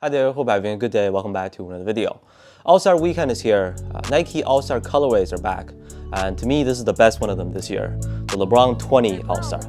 Hi there, hope you're having a good day. Welcome back to another video. All-Star Weekend is here. Nike All-Star colorways are back. And to me, this is the best one of them this year. The LeBron 20 All-Star.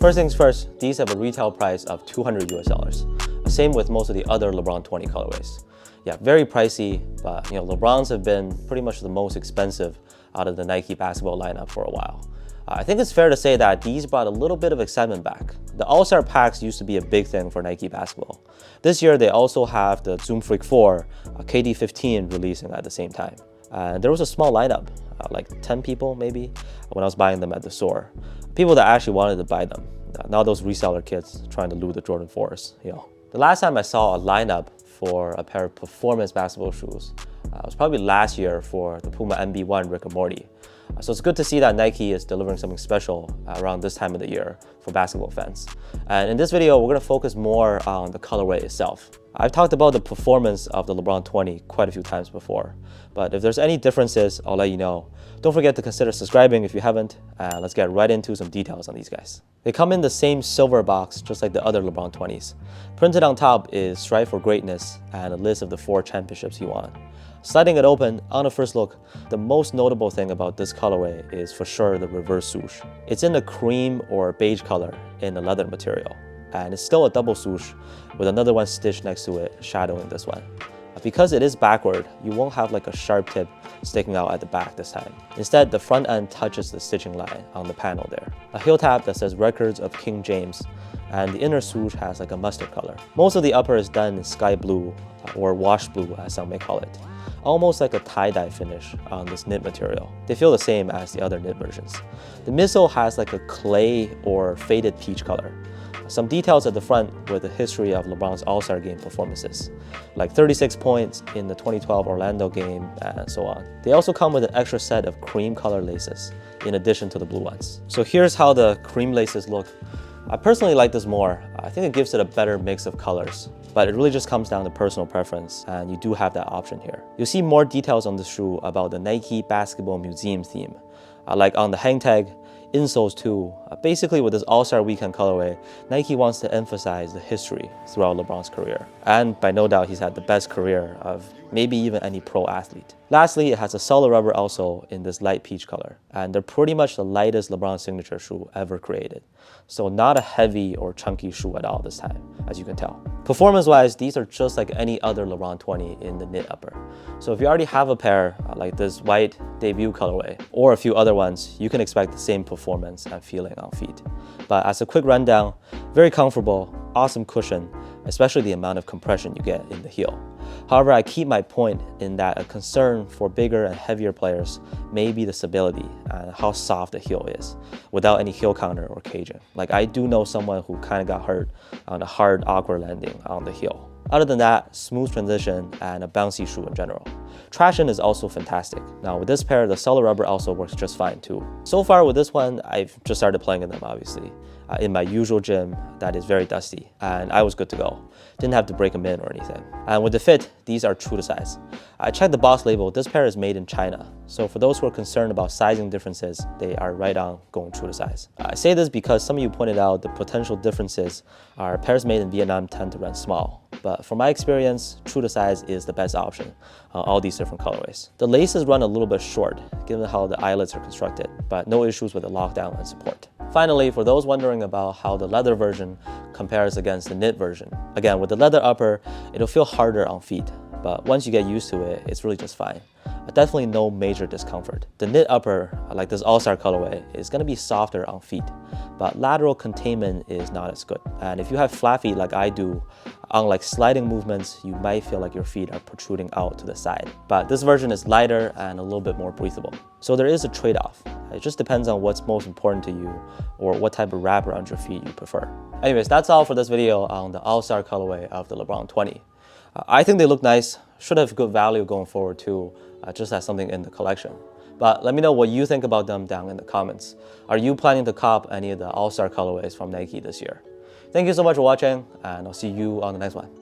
First things first, these have a retail price of $200 US. Same with most of the other LeBron 20 colorways. Yeah, very pricey, but LeBrons have been pretty much the most expensive out of the Nike basketball lineup for a while. I think it's fair to say that these brought a little bit of excitement back. The All-Star packs used to be a big thing for Nike basketball. This year, they also have the Zoom Freak 4, KD15 releasing at the same time. There was a small lineup, like 10 people maybe, when I was buying them at the store. People that actually wanted to buy them, not those reseller kids trying to loot the Jordan 4s. The last time I saw a lineup for a pair of performance basketball shoes was probably last year for the Puma MB1 Rick and Morty. So it's good to see that Nike is delivering something special around this time of the year for basketball fans. And in this video, we're going to focus more on the colorway itself. I've talked about the performance of the LeBron 20 quite a few times before, but if there's any differences, I'll let you know. Don't forget to consider subscribing if you haven't. Let's get right into some details on these guys. They come in the same silver box, just like the other LeBron 20s. Printed on top is Strive for Greatness and a list of the 4 championships he won. Sliding it open, on a first look, the most notable thing about this colorway is for sure the reverse swoosh. It's in a cream or beige color in a leather material, and it's still a double swoosh with another one stitched next to it, shadowing this one. Because it is backward, you won't have like a sharp tip sticking out at the back this time. Instead, the front end touches the stitching line on the panel there. A heel tab that says Records of King James, and the inner swoosh has like a mustard color. Most of the upper is done in sky blue, or wash blue as some may call it. Almost like a tie-dye finish on this knit material. They feel the same as the other knit versions. The midsole has like a clay or faded peach color. Some details at the front with the history of LeBron's All-Star game performances, like 36 points in the 2012 Orlando game and so on. They also come with an extra set of cream color laces in addition to the blue ones. So here's how the cream laces look. I personally like this more. I think it gives it a better mix of colors, but it really just comes down to personal preference, and you do have that option here. You'll see more details on this shoe about the Nike Basketball Museum theme, like on the hang tag, insoles too. Basically with this All-Star Weekend colorway, Nike wants to emphasize the history throughout LeBron's career. And by no doubt, he's had the best career of maybe even any pro athlete. Lastly, it has a solid rubber outsole in this light peach color, and they're pretty much the lightest LeBron signature shoe ever created. So not a heavy or chunky shoe at all this time, as you can tell. Performance-wise, these are just like any other LeBron 20 in the knit upper. So if you already have a pair like this white debut colorway, or a few other ones, you can expect the same performance and feeling on feet. But as a quick rundown, very comfortable, awesome cushion, especially the amount of compression you get in the heel. However, I keep my point in that a concern for bigger and heavier players may be the stability and how soft the heel is, without any heel counter or caging. Like I do know someone who kind of got hurt on a hard, awkward landing on the heel. Other than that, smooth transition and a bouncy shoe in general. Traction is also fantastic. Now with this pair, the solid rubber also works just fine too. So far with this one, I've just started playing in them obviously. In my usual gym that is very dusty, and I was good to go. Didn't have to break them in or anything. And with the fit, these are true to size. I checked the box label, this pair is made in China. So for those who are concerned about sizing differences, they are right on going true to size. I say this because some of you pointed out the potential differences are pairs made in Vietnam tend to run small. But from my experience, true to size is the best option on all these different colorways. The laces run a little bit short, given how the eyelets are constructed, but no issues with the lockdown and support. Finally, for those wondering about how the leather version compares against the knit version, again, with the leather upper, it'll feel harder on feet, but once you get used to it, it's really just fine. Definitely no major discomfort. The knit upper, like this All-Star colorway, is going to be softer on feet, but lateral containment is not as good. And if you have flat feet like I do, on like sliding movements, you might feel like your feet are protruding out to the side. But this version is lighter and a little bit more breathable. So there is a trade-off. It just depends on what's most important to you or what type of wrap around your feet you prefer. Anyways, that's all for this video on the All-Star colorway of the LeBron 20. I think they look nice, should have good value going forward too, just as something in the collection. But let me know what you think about them down in the comments. Are you planning to cop any of the All-Star colorways from Nike this year? Thank you so much for watching, and I'll see you on the next one.